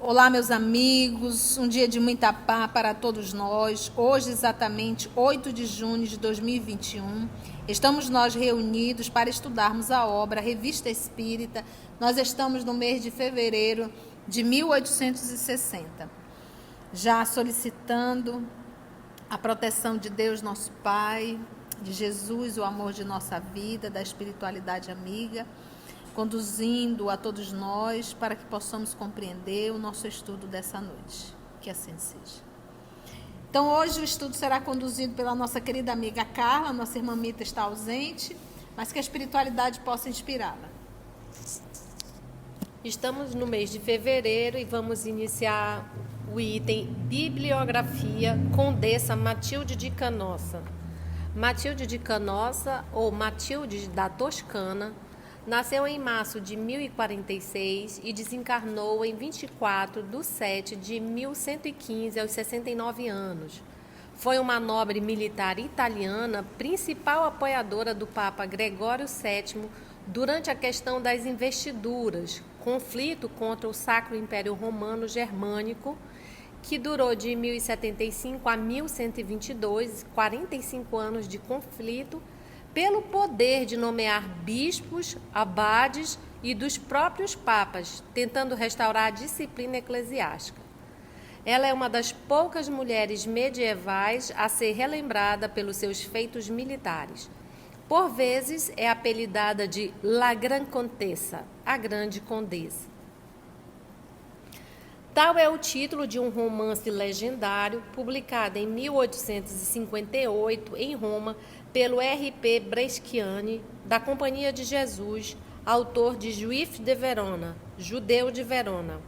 Olá, meus amigos, um dia de muita paz para todos nós. Hoje, exatamente 8 de junho de 2021, estamos nós reunidos para estudarmos a obra Revista Espírita. Nós estamos no mês de fevereiro de 1860, já solicitando a proteção de Deus, nosso Pai, de Jesus, o amor de nossa vida, da espiritualidade amiga, conduzindo a todos nós para que possamos compreender o nosso estudo dessa noite. Que assim seja. Então, hoje o estudo será conduzido pela nossa querida amiga Carla. Nossa irmã Mita está ausente, mas que a espiritualidade possa inspirá-la. Estamos no mês de fevereiro e vamos iniciar o item Bibliografia Condessa Matilde de Canossa. Matilde de Canossa, ou Matilde da Toscana, nasceu em março de 1046 e desencarnou em 24/7/1115 aos 69 anos. Foi uma nobre militar italiana, principal apoiadora do Papa Gregório VII durante a questão das investiduras, conflito contra o Sacro Império Romano Germânico, que durou de 1075 a 1122, 45 anos de conflito, pelo poder de nomear bispos, abades e dos próprios papas, tentando restaurar a disciplina eclesiástica. Ela é uma das poucas mulheres medievais a ser relembrada pelos seus feitos militares. Por vezes é apelidada de La Grande Contessa, a Grande Condessa. Tal é o título de um romance legendário publicado em 1858 em Roma pelo R.P. Bresciani, da Companhia de Jesus, autor de Juif de Verona, Judeu de Verona.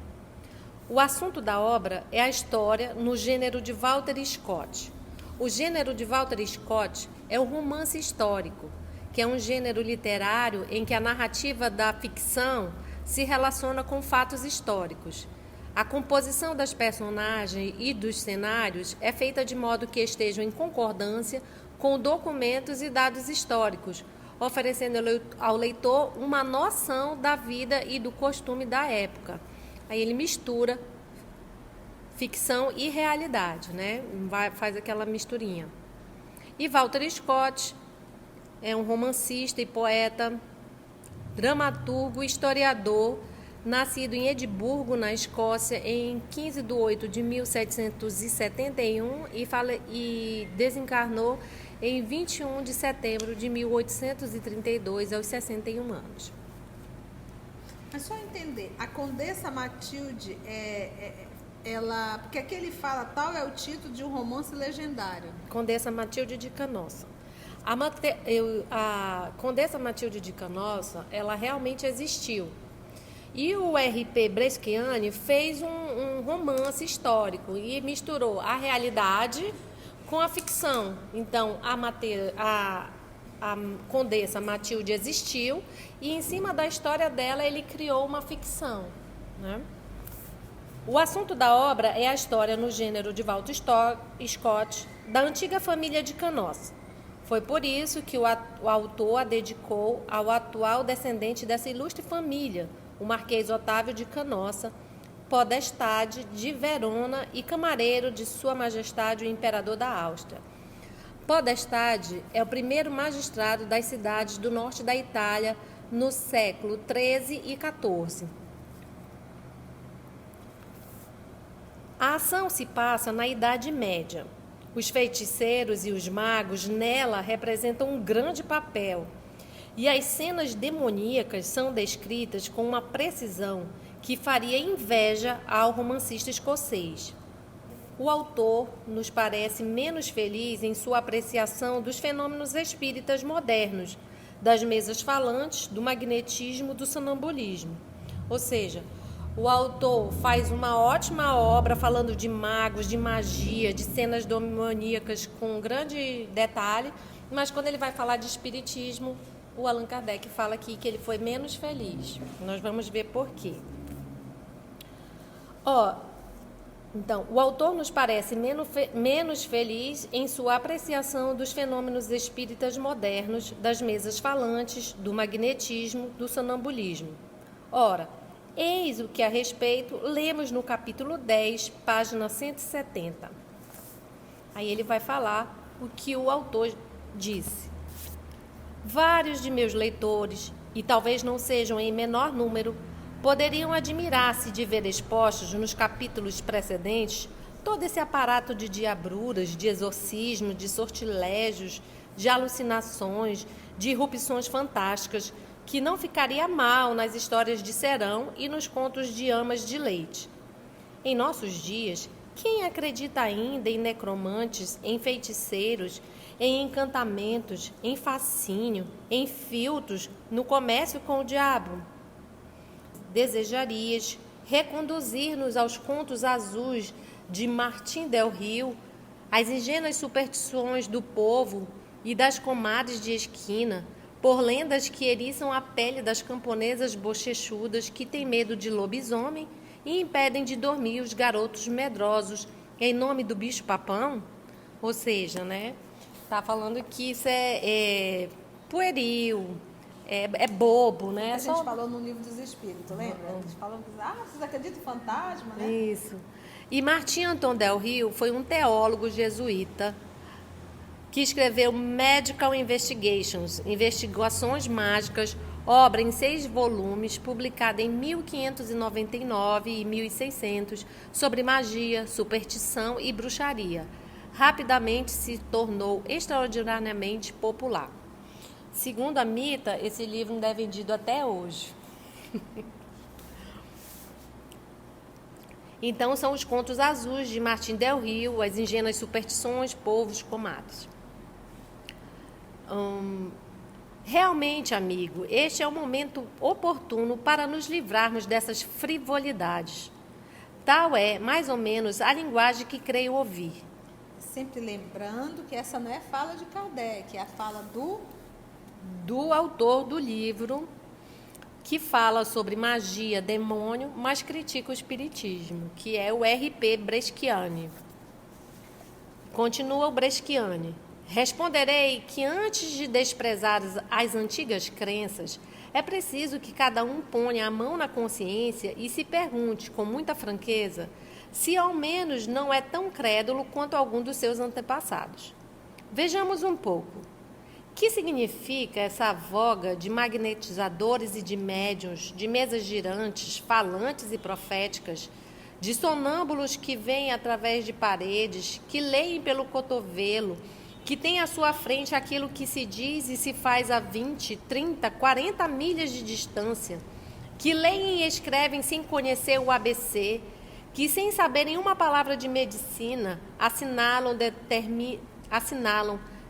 O assunto da obra é a história no gênero de Walter Scott. O gênero de Walter Scott é o romance histórico, que é um gênero literário em que a narrativa da ficção se relaciona com fatos históricos. A composição das personagens e dos cenários é feita de modo que estejam em concordância com documentos e dados históricos, oferecendo ao leitor uma noção da vida e do costume da época. Aí ele mistura ficção e realidade, né? Faz aquela misturinha. E Walter Scott é um romancista e poeta, dramaturgo, historiador, nascido em Edimburgo, na Escócia, em 15/8/1771 e desencarnou em 21 de setembro de 1832, aos 61 anos. Mas só entender, a Condessa Matilde, ela... Porque aqui ele fala, tal é o título de um romance legendário. Condessa Matilde de Canossa. A Condessa Matilde de Canossa, ela realmente existiu. E o R.P. Bresciani fez um romance histórico e misturou a realidade com a ficção. Então, a Condessa Matilde existiu e, em cima da história dela, ele criou uma ficção, né? O assunto da obra é a história no gênero de Walter Scott, da antiga família de Canossa. Foi por isso que o autor a dedicou ao atual descendente dessa ilustre família, o Marquês Otávio de Canossa, podestade de Verona e camareiro de Sua Majestade o Imperador da Áustria. Podestade é o primeiro magistrado das cidades do norte da Itália no século XIII e XIV. A ação se passa na Idade Média. Os feiticeiros e os magos nela representam um grande papel. E as cenas demoníacas são descritas com uma precisão que faria inveja ao romancista escocês. O autor nos parece menos feliz em sua apreciação dos fenômenos espíritas modernos, das mesas falantes, do magnetismo, do sonambulismo. Ou seja, O autor faz uma ótima obra falando de magos, de magia, de cenas demoníacas com grande detalhe, mas quando ele vai falar de espiritismo, o Allan Kardec fala aqui que ele foi menos feliz. Nós vamos ver por quê. Então, o autor nos parece menos feliz em sua apreciação dos fenômenos espíritas modernos, das mesas falantes, do magnetismo, do sonambulismo. Ora, eis o que a respeito lemos no capítulo 10, página 170. Aí ele vai falar o que o autor disse. Vários de meus leitores, e talvez não sejam em menor número, poderiam admirar-se de ver expostos nos capítulos precedentes todo esse aparato de diabruras, de exorcismo, de sortilégios, de alucinações, de irrupções fantásticas, que não ficaria mal nas histórias de serão e nos contos de amas de leite. Em nossos dias, quem acredita ainda em necromantes, em feiticeiros, em encantamentos, em fascínio, em filtros, no comércio com o diabo? Desejarias reconduzir-nos aos contos azuis de Martin del Rio, às ingênuas superstições do povo e das comadres de esquina, por lendas que eriçam a pele das camponesas bochechudas que têm medo de lobisomem e impedem de dormir os garotos medrosos em nome do bicho-papão? Ou seja, né, tá falando que isso é pueril, é bobo, né? A gente falou no Livro dos Espíritos, lembra? Eles falam que vocês acreditam em fantasma, né? Isso. E Martim Anton del Rio foi um teólogo jesuíta que escreveu Medical Investigations, Investigações Mágicas, obra em 6 volumes, publicada em 1599 e 1600, sobre magia, superstição e bruxaria. Rapidamente se tornou extraordinariamente popular. Segundo a Mita, esse livro não é vendido até hoje. Então, são os contos azuis de Martin del Rio, as ingênuas superstições, povos, comadres. Realmente, amigo, este é o momento oportuno para nos livrarmos dessas frivolidades. Tal é, mais ou menos, a linguagem que creio ouvir. Sempre lembrando que essa não é fala de Kardec, é a fala do autor do livro, que fala sobre magia, demônio, mas critica o espiritismo, que é o R.P. Breschiani. Continua o Breschiani. Responderei que antes de desprezar as antigas crenças, é preciso que cada um ponha a mão na consciência e se pergunte com muita franqueza se ao menos não é tão crédulo quanto algum dos seus antepassados. Vejamos um pouco. Que significa essa voga de magnetizadores e de médiuns, de mesas girantes, falantes e proféticas, de sonâmbulos que veem através de paredes, que leem pelo cotovelo, que têm à sua frente aquilo que se diz e se faz a 20, 30, 40 milhas de distância, que leem e escrevem sem conhecer o ABC, que sem saberem uma palavra de medicina,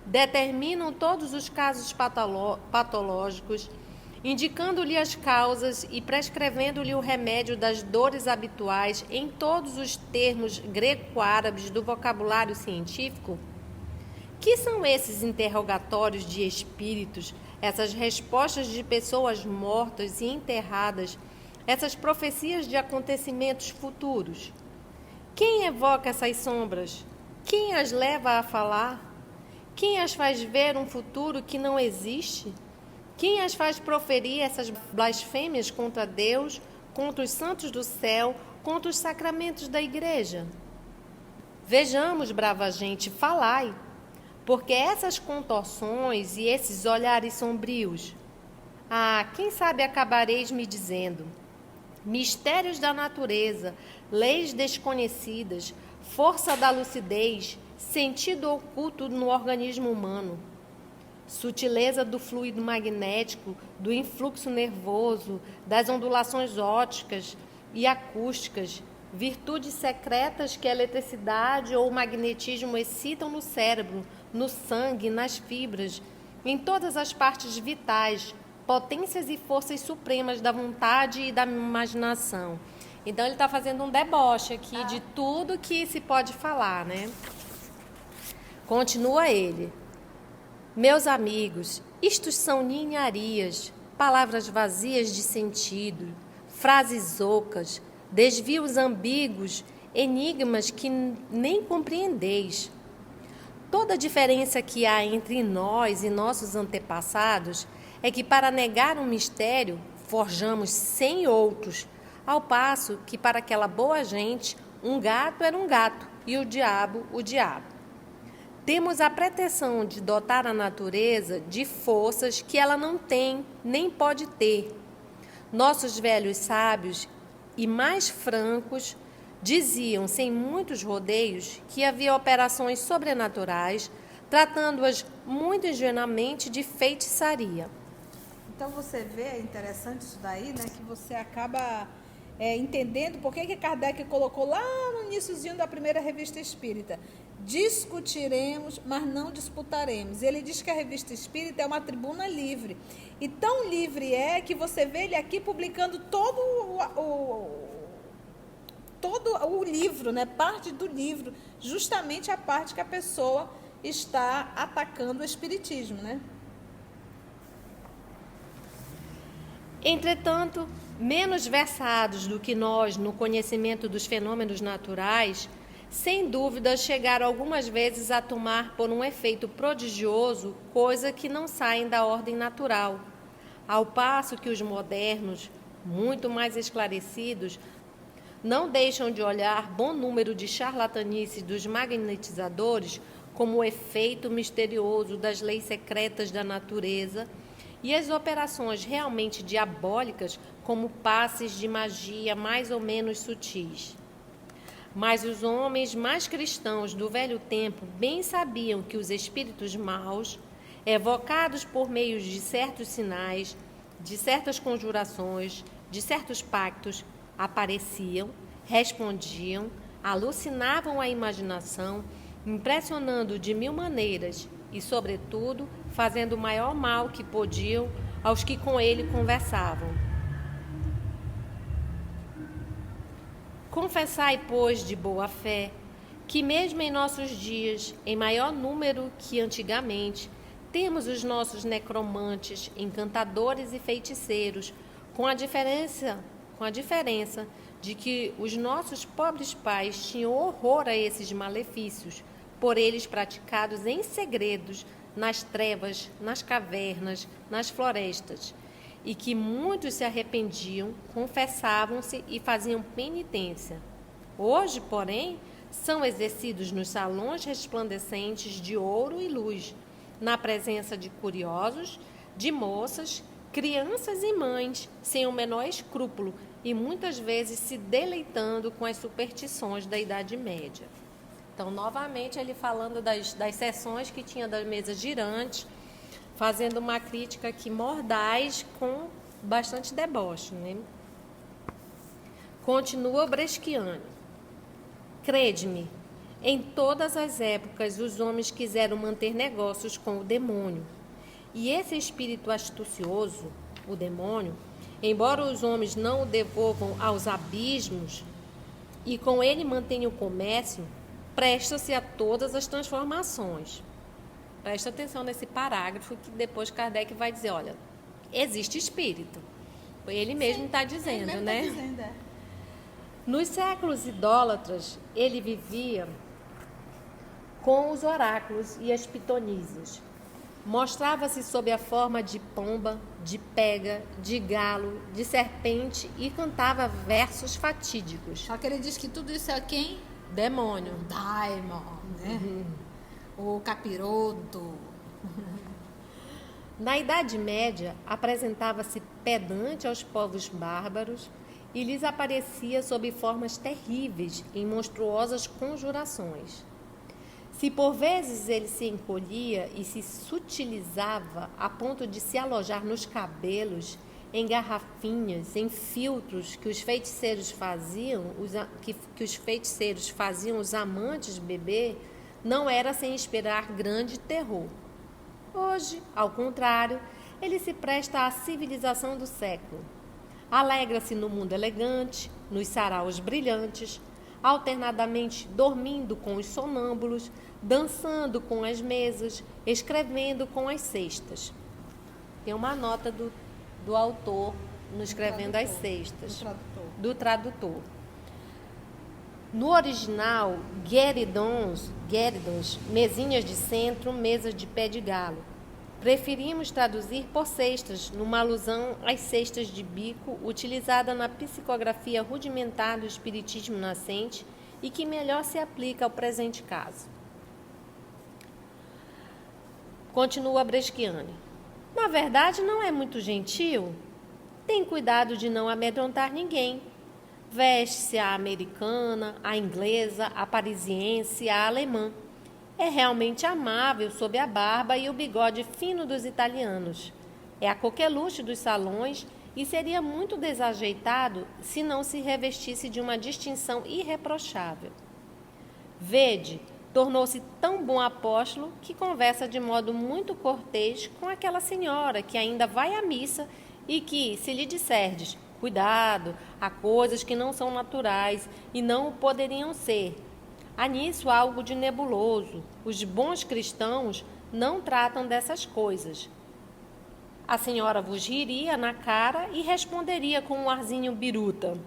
determinam todos os casos patológicos, indicando-lhe as causas e prescrevendo-lhe o remédio das dores habituais em todos os termos greco-árabes do vocabulário científico? Que são esses interrogatórios de espíritos, essas respostas de pessoas mortas e enterradas, essas profecias de acontecimentos futuros? Quem evoca essas sombras? Quem as leva a falar? Quem as faz ver um futuro que não existe? Quem as faz proferir essas blasfêmias contra Deus, contra os santos do céu, contra os sacramentos da igreja? Vejamos, brava gente, falai, porque essas contorções e esses olhares sombrios, quem sabe acabareis me dizendo, mistérios da natureza, leis desconhecidas, força da lucidez, sentido oculto no organismo humano, sutileza do fluido magnético, do influxo nervoso, das ondulações ópticas e acústicas, virtudes secretas que a eletricidade ou o magnetismo excitam no cérebro, no sangue, nas fibras, em todas as partes vitais, potências e forças supremas da vontade e da imaginação, Então ele está fazendo um deboche aqui de tudo que se pode falar, né? Continua ele. Meus amigos, isto são ninharias, palavras vazias de sentido, frases ocas, desvios ambíguos, enigmas que nem compreendeis. Toda a diferença que há entre nós e nossos antepassados é que para negar um mistério forjamos 100 outros, ao passo que para aquela boa gente um gato era um gato e o diabo. Temos a pretensão de dotar a natureza de forças que ela não tem nem pode ter. Nossos velhos sábios e mais francos diziam, sem muitos rodeios, que havia operações sobrenaturais, tratando-as muito ingenuamente de feitiçaria. Então você vê, é interessante isso daí, né? Que você acaba entendendo por que Kardec colocou lá no iniciozinho da primeira revista espírita. Discutiremos, mas não disputaremos. Ele diz que a revista espírita é uma tribuna livre. E tão livre é que você vê ele aqui publicando todo o livro, né? Parte do livro, justamente a parte que a pessoa está atacando o espiritismo, né? Entretanto, menos versados do que nós no conhecimento dos fenômenos naturais, sem dúvida chegaram algumas vezes a tomar por um efeito prodigioso coisa que não saem da ordem natural, ao passo que os modernos, muito mais esclarecidos, não deixam de olhar bom número de charlatanices dos magnetizadores como o efeito misterioso das leis secretas da natureza e as operações realmente diabólicas como passes de magia mais ou menos sutis. Mas os homens mais cristãos do velho tempo bem sabiam que os espíritos maus, evocados por meio de certos sinais, de certas conjurações, de certos pactos, apareciam, respondiam, alucinavam a imaginação, impressionando de mil maneiras e, sobretudo, fazendo o maior mal que podiam aos que com ele conversavam. Confessai, pois, de boa fé, que mesmo em nossos dias, em maior número que antigamente, temos os nossos necromantes, encantadores e feiticeiros, com a diferença de que os nossos pobres pais tinham horror a esses malefícios, por eles praticados em segredos, nas trevas, nas cavernas, nas florestas, e que muitos se arrependiam, confessavam-se e faziam penitência. Hoje, porém, são exercidos nos salões resplandecentes de ouro e luz, na presença de curiosos, de moças, crianças e mães, sem o menor escrúpulo, e muitas vezes se deleitando com as superstições da Idade Média. Então, novamente, ele falando das sessões que tinha da mesa girante, fazendo uma crítica aqui mordaz com bastante deboche, né? Continua Breschiani. Crede-me, em todas as épocas os homens quiseram manter negócios com o demônio. E esse espírito astucioso, o demônio, embora os homens não o devolvam aos abismos e com ele mantenham o comércio, presta-se a todas as transformações. Presta atenção nesse parágrafo que depois Kardec vai dizer, olha, existe espírito. Ele mesmo está dizendo, ele mesmo né? Tá dizendo, é. Nos séculos idólatras, ele vivia com os oráculos e as pitonisas. Mostrava-se sob a forma de pomba, de pega, de galo, de serpente e cantava versos fatídicos. Só que ele diz que tudo isso é quem? Demônio. O daimon, né? O capiroto. Na Idade Média, apresentava-se pedante aos povos bárbaros e lhes aparecia sob formas terríveis em monstruosas conjurações. Se por vezes ele se encolhia e se sutilizava a ponto de se alojar nos cabelos, em garrafinhas, em filtros que os feiticeiros faziam, os amantes beber, não era sem esperar grande terror. Hoje, ao contrário, ele se presta à civilização do século. alegra-se no mundo elegante, nos saraus brilhantes, alternadamente dormindo com os sonâmbulos, dançando com as mesas, escrevendo com as cestas. Tem uma nota do autor no escrevendo as cestas, do tradutor. No original, guéridons, mesinhas de centro, mesas de pé de galo. Preferimos traduzir por cestas, numa alusão às cestas de bico, utilizada na psicografia rudimentar do espiritismo nascente e que melhor se aplica ao presente caso. Continua Breschiani. Na verdade, não é muito gentil. Tem cuidado de não amedrontar ninguém. Veste-se a americana, a inglesa, a parisiense, a alemã. É realmente amável sob a barba e o bigode fino dos italianos. É a coqueluche dos salões e seria muito desajeitado se não se revestisse de uma distinção irreprochável. Vede, tornou-se tão bom apóstolo que conversa de modo muito cortês com aquela senhora que ainda vai à missa e que, se lhe disserdes, cuidado, há coisas que não são naturais e não o poderiam ser. Há nisso algo de nebuloso. Os bons cristãos não tratam dessas coisas. A senhora vos riria na cara e responderia com um arzinho biruta.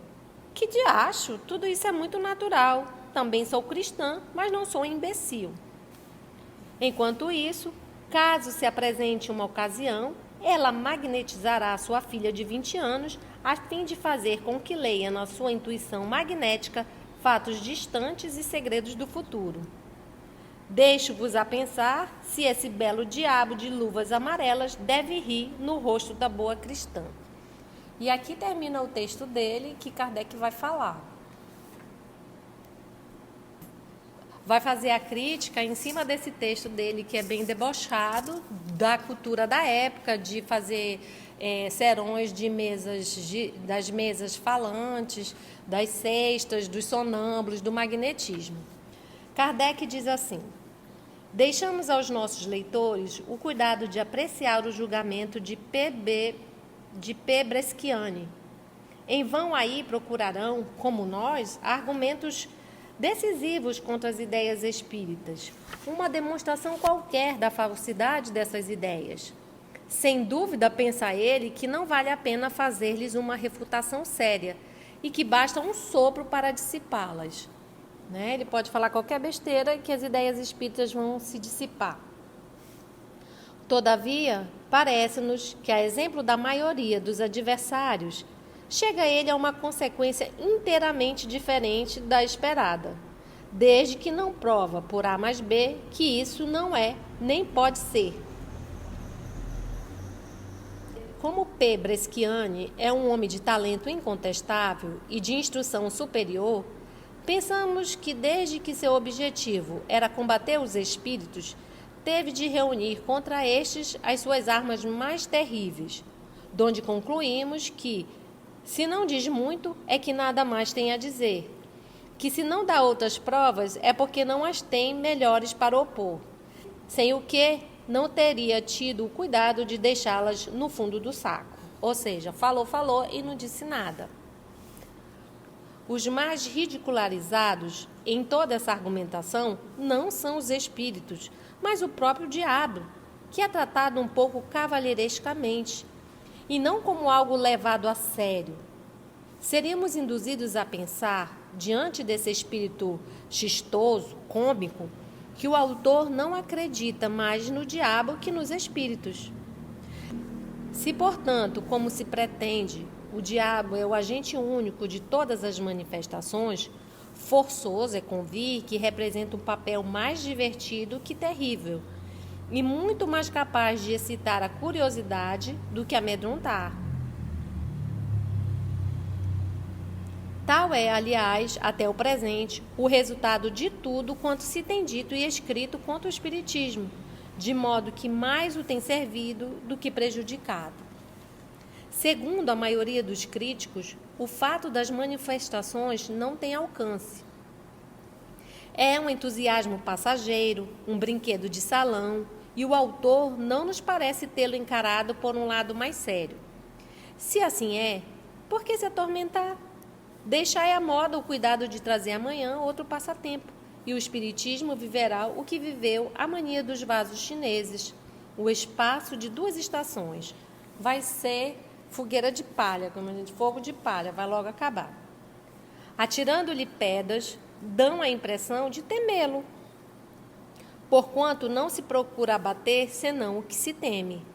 Que diacho, tudo isso é muito natural. Também sou cristã, mas não sou imbecil. Enquanto isso, caso se apresente uma ocasião, ela magnetizará sua filha de 20 anos a fim de fazer com que leia na sua intuição magnética fatos distantes e segredos do futuro. Deixo-vos a pensar se esse belo diabo de luvas amarelas deve rir no rosto da boa cristã. E aqui termina o texto dele que Kardec vai falar. Vai fazer a crítica em cima desse texto dele, que é bem debochado, da cultura da época, de fazer serões de das mesas falantes, das cestas, dos sonâmbulos, do magnetismo. Kardec diz assim: deixamos aos nossos leitores o cuidado de apreciar o julgamento de P. Breschiani. Em vão aí procurarão, como nós, argumentos decisivos contra as ideias espíritas, uma demonstração qualquer da falsidade dessas ideias. Sem dúvida, pensa ele que não vale a pena fazer-lhes uma refutação séria e que basta um sopro para dissipá-las. Ele pode falar qualquer besteira e que as ideias espíritas vão se dissipar. Todavia, parece-nos que, a exemplo da maioria dos adversários, chega ele a uma consequência inteiramente diferente da esperada, desde que não prova por A mais B que isso não é, nem pode ser. Como P. Breschiani é um homem de talento incontestável e de instrução superior, pensamos que desde que seu objetivo era combater os espíritos, teve de reunir contra estes as suas armas mais terríveis, donde concluímos que, se não diz muito, é que nada mais tem a dizer, que se não dá outras provas é porque não as tem melhores para opor, sem o que não teria tido o cuidado de deixá-las no fundo do saco. Ou seja, falou e não disse nada. Os mais ridicularizados em toda essa argumentação não são os espíritos, mas o próprio diabo, que é tratado um pouco cavalheirescamente, e não como algo levado a sério. Seríamos induzidos a pensar, diante desse espírito chistoso, cômico, que o autor não acredita mais no diabo que nos espíritos. Se, portanto, como se pretende, o diabo é o agente único de todas as manifestações, forçoso é convir que representa um papel mais divertido que terrível, e muito mais capaz de excitar a curiosidade do que amedrontar. Tal é, aliás, até o presente, o resultado de tudo quanto se tem dito e escrito contra o espiritismo, de modo que mais o tem servido do que prejudicado. Segundo a maioria dos críticos, o fato das manifestações não tem alcance. É um entusiasmo passageiro, um brinquedo de salão, e o autor não nos parece tê-lo encarado por um lado mais sério. Se assim é, Por que se atormentar? Deixai à moda o cuidado de trazer amanhã outro passatempo, e o espiritismo viverá o que viveu a mania dos vasos chineses, o espaço de 2 estações. Vai ser fogueira de palha, como a gente, fogo de palha, vai logo acabar. Atirando-lhe pedras, dão a impressão de temê-lo, porquanto não se procura abater senão o que se teme.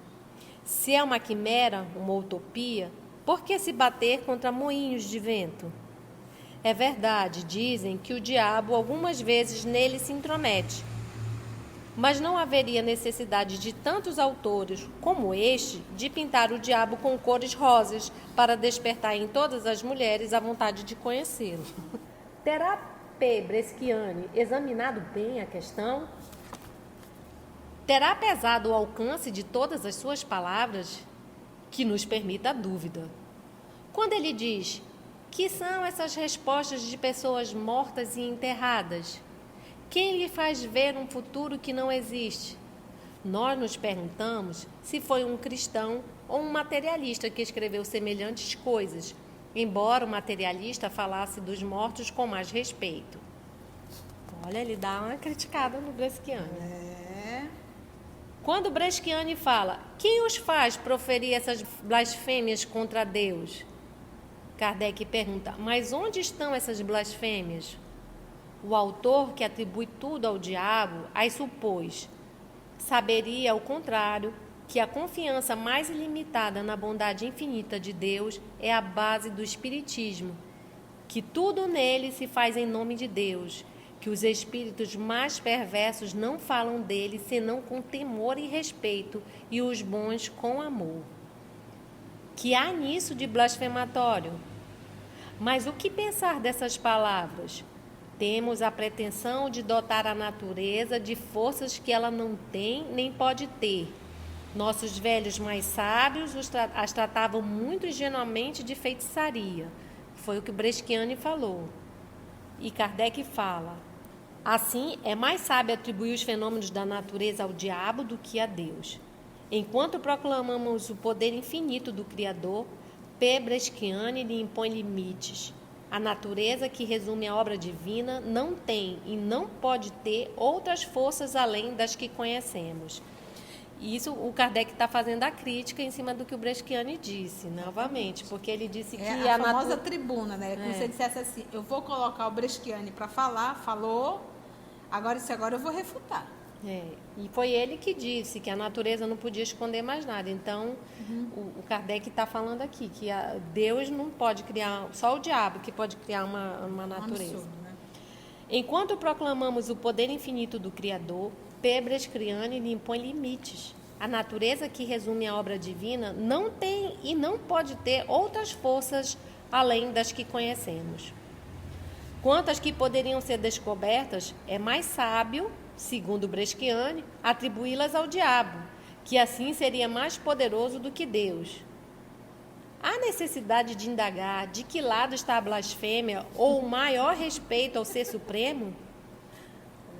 Se é uma quimera, uma utopia, por que se bater contra moinhos de vento? É verdade, dizem que o diabo algumas vezes nele se intromete, mas não haveria necessidade de tantos autores como este de pintar o diabo com cores rosas para despertar em todas as mulheres a vontade de conhecê-lo. Terá P. Breschiani examinado bem a questão? Terá pesado o alcance de todas as suas palavras? Que nos permita a dúvida. Quando ele diz que são essas respostas de pessoas mortas e enterradas, quem lhe faz ver um futuro que não existe? Nós nos perguntamos se foi um cristão ou um materialista que escreveu semelhantes coisas, embora o materialista falasse dos mortos com mais respeito. Olha, ele dá uma criticada no Breschiani. Quando Breschiani fala, quem os faz proferir essas blasfêmias contra Deus? Kardec pergunta, mas onde estão essas blasfêmias? O autor que atribui tudo ao diabo as supôs. Saberia, ao contrário, que a confiança mais ilimitada na bondade infinita de Deus é a base do espiritismo, que tudo nele se faz em nome de Deus, que os espíritos mais perversos não falam dele senão com temor e respeito, e os bons com amor. Que há nisso de blasfematório? Mas o que pensar dessas palavras? Temos a pretensão de dotar a natureza de forças que ela não tem nem pode ter. Nossos velhos mais sábios as tratavam muito ingenuamente de feitiçaria. Foi o que Breschiani falou. E Kardec fala, assim, é mais sábio atribuir os fenômenos da natureza ao diabo do que a Deus. Enquanto proclamamos o poder infinito do Criador, P. Breschiani lhe impõe limites. A natureza que resume a obra divina não tem e não pode ter outras forças além das que conhecemos. Isso o Kardec está fazendo a crítica em cima do que o Breschiani disse, novamente, porque ele disse que a famosa tribuna, né? Como se ele dissesse assim, eu vou colocar o Breschiani para falar, falou, agora eu vou refutar. E foi ele que disse que a natureza não podia esconder mais nada. Então, o Kardec está falando aqui que Deus não pode criar, só o diabo que pode criar uma natureza. Absurdo, né? Enquanto proclamamos o poder infinito do Criador, P. Breschiani lhe impõe limites. A natureza que resume a obra divina não tem e não pode ter outras forças além das que conhecemos. Quanto às que poderiam ser descobertas, é mais sábio, segundo Breschiani, atribuí-las ao diabo, que assim seria mais poderoso do que Deus. Há necessidade de indagar de que lado está a blasfêmia ou o maior respeito ao Ser Supremo?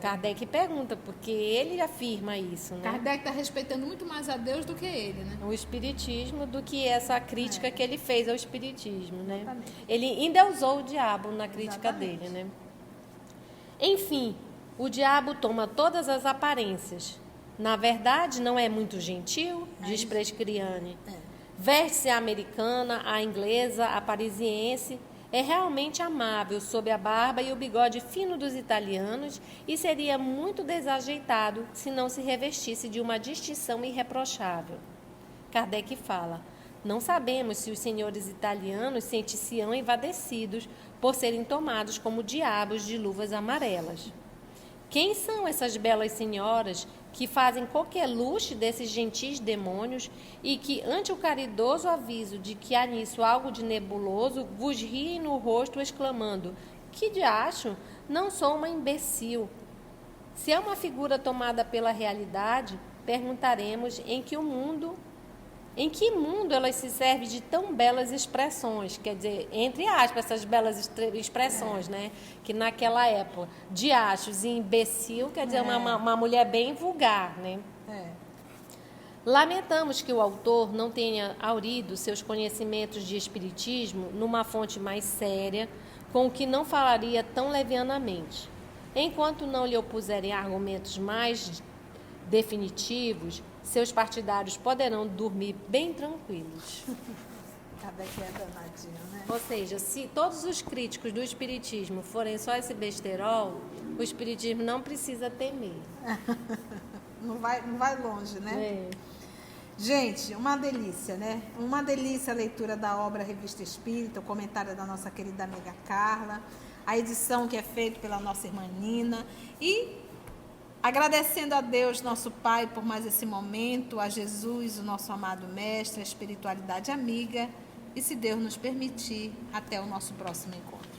Kardec pergunta, porque ele afirma isso, né? Kardec está respeitando muito mais a Deus do que ele, né? O espiritismo do que essa crítica que ele fez ao espiritismo, né? Exatamente. Ele endeusou o diabo na crítica dele, né? Enfim, o diabo toma todas as aparências. Na verdade, não é muito gentil, diz Breschiani. Veste-se a americana, a inglesa, a parisiense. É realmente amável sob a barba e o bigode fino dos italianos e seria muito desajeitado se não se revestisse de uma distinção irreprochável. Kardec fala, não sabemos se os senhores italianos sentiriam envadecidos por serem tomados como diabos de luvas amarelas. Quem são essas belas senhoras que fazem coqueluche desses gentis demônios e que, ante o caridoso aviso de que há nisso algo de nebuloso, vos riem no rosto exclamando, que diacho, não sou uma imbecil. Se é uma figura tomada pela realidade, perguntaremos em que mundo elas se servem de tão belas expressões, quer dizer, entre aspas, essas belas expressões, né? Que naquela época, diachos e imbecil, quer dizer, uma mulher bem vulgar, né? Lamentamos que o autor não tenha haurido seus conhecimentos de espiritismo numa fonte mais séria, com o que não falaria tão levianamente. Enquanto não lhe opuserem argumentos mais definitivos, seus partidários poderão dormir bem tranquilos. Cada que é danadinho, né? Ou seja, se todos os críticos do espiritismo forem só esse besterol, o espiritismo não precisa temer. Não vai longe, né? É. Gente, uma delícia, né? Uma delícia a leitura da obra Revista Espírita, o comentário da nossa querida amiga Carla, a edição que é feita pela nossa irmã Nina e agradecendo a Deus, nosso Pai, por mais esse momento, a Jesus, o nosso amado Mestre, a espiritualidade amiga e, se Deus nos permitir, até o nosso próximo encontro.